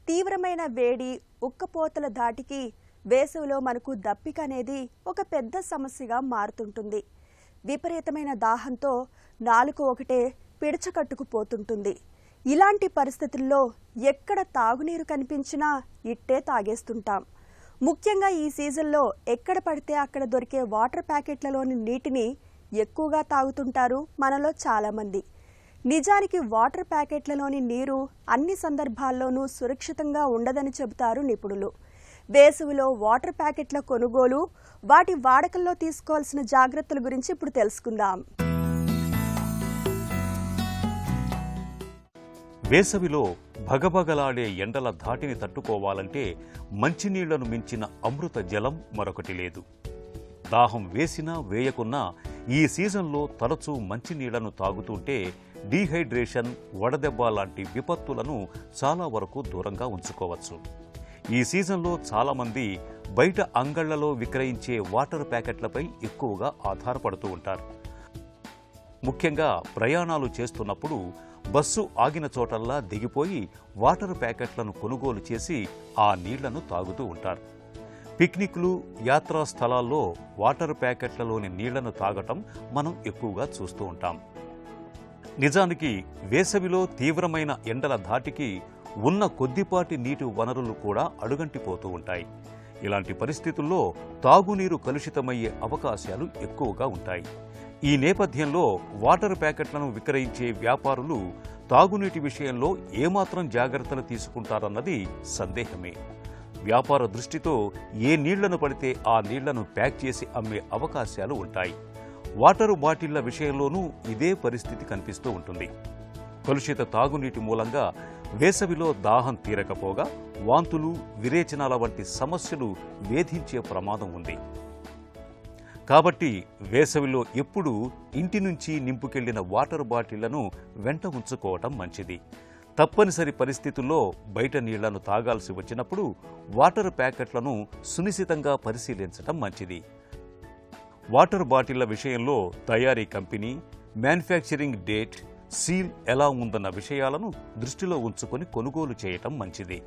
తీవ్రమైన వేడి, ఉక్కపోతల ధాటికి వేసవిలో మనకు దప్పిక అనేది ఒక పెద్ద సమస్యగా మారుతుంటుంది. విపరీతమైన దాహంతో నాలుక ఒకటే పిడచకట్టుకుపోతుంటుంది. ఇలాంటి పరిస్థితుల్లో ఎక్కడ తాగునీరు కనిపించినా ఇట్టే తాగేస్తుంటాం. ముఖ్యంగా ఈ సీజన్లో ఎక్కడ పడితే అక్కడ దొరికే వాటర్ ప్యాకెట్లలోని నీటిని ఎక్కువగా తాగుతుంటారు మనలో చాలామంది. నిజానికి వాటర్ ప్యాకెట్లలోని నీరు అన్ని సందర్భాల్లోనూ సురక్షితంగా ఉండదని చెబుతారు నిపుణులు. వేసవిలో వాటర్ ప్యాకెట్ల కొనుగోలు, వాటి వాడకంలో తీసుకోవాల్సిన జాగ్రత్తల గురించి ఇప్పుడు తెలుసుకుందాం. వేసవిలో భగభగలాడే ఎండల ధాటిని తట్టుకోవాలంటే మంచినీళ్లను మించిన అమృత జలం మరొకటి లేదు. దాహం వేసినా వేయకున్నా ఈ సీజన్లో తరచూ మంచినీళ్లను తాగుతుంటే డీహైడ్రేషన్, వడదెబ్బ లాంటి విపత్తులను చాలా వరకు దూరంగా ఉంచుకోవచ్చు. ఈ సీజన్లో చాలామంది బయట అంగళ్లలో విక్రయించే వాటర్ ప్యాకెట్లపై ఎక్కువగా ఆధారపడుతూ ఉంటారు. ముఖ్యంగా ప్రయాణాలు చేస్తున్నప్పుడు బస్సు ఆగిన చోటల్లా దిగిపోయి వాటర్ ప్యాకెట్లను కొనుగోలు చేసి ఆ నీళ్లను తాగుతూ ఉంటారు. పిక్నిక్లు, యాత్రా స్థలాల్లో వాటర్ ప్యాకెట్లలోని నీళ్లను తాగటం మనం ఎక్కువగా చూస్తూ ఉంటాం. నిజానికి వేసవిలో తీవ్రమైన ఎండల ధాటికి ఉన్న కొద్దిపాటి నీటి వనరులు కూడా అడుగంటిపోతూ ఉంటాయి. ఇలాంటి పరిస్థితుల్లో తాగునీరు కలుషితమయ్యే అవకాశాలు ఎక్కువగా ఉంటాయి. ఈ నేపథ్యంలో వాటర్ ప్యాకెట్లను విక్రయించే వ్యాపారులు తాగునీటి విషయంలో ఏమాత్రం జాగ్రత్తలు తీసుకుంటారన్నది సందేహమే. వ్యాపార దృష్టితో ఏ నీళ్లను పడితే ఆ నీళ్లను ప్యాక్ చేసి అమ్మే అవకాశాలు ఉంటాయి. వాటర్ బాటిళ్ల విషయంలోనూ ఇదే పరిస్థితి కనిపిస్తూ ఉంటుంది. కలుషిత తాగునీటి మూలంగా వేసవిలో దాహం తీరకపోగా వాంతులు, విరేచనాల వంటి సమస్యలు వేధించే ప్రమాదం ఉంది. కాబట్టి వేసవిలో ఎప్పుడూ ఇంటి నుంచి నింపుకెళ్లిన వాటర్ బాటిళ్లను వెంట ఉంచుకోవటం మంచిది. తప్పనిసరి పరిస్థితుల్లో బయట నీళ్లను తాగాల్సి వచ్చినప్పుడు వాటర్ ప్యాకెట్లను సునిశితంగా పరిశీలించటం మంచిది. వాటర్ బాటిళ్ల విషయంలో తయారీ కంపెనీ, మ్యానుఫ్యాక్చరింగ్ డేట్, సీల్ ఎలా ఉందన్న విషయాలను దృష్టిలో ఉంచుకొని కొనుగోలు చేయటం మంచిది.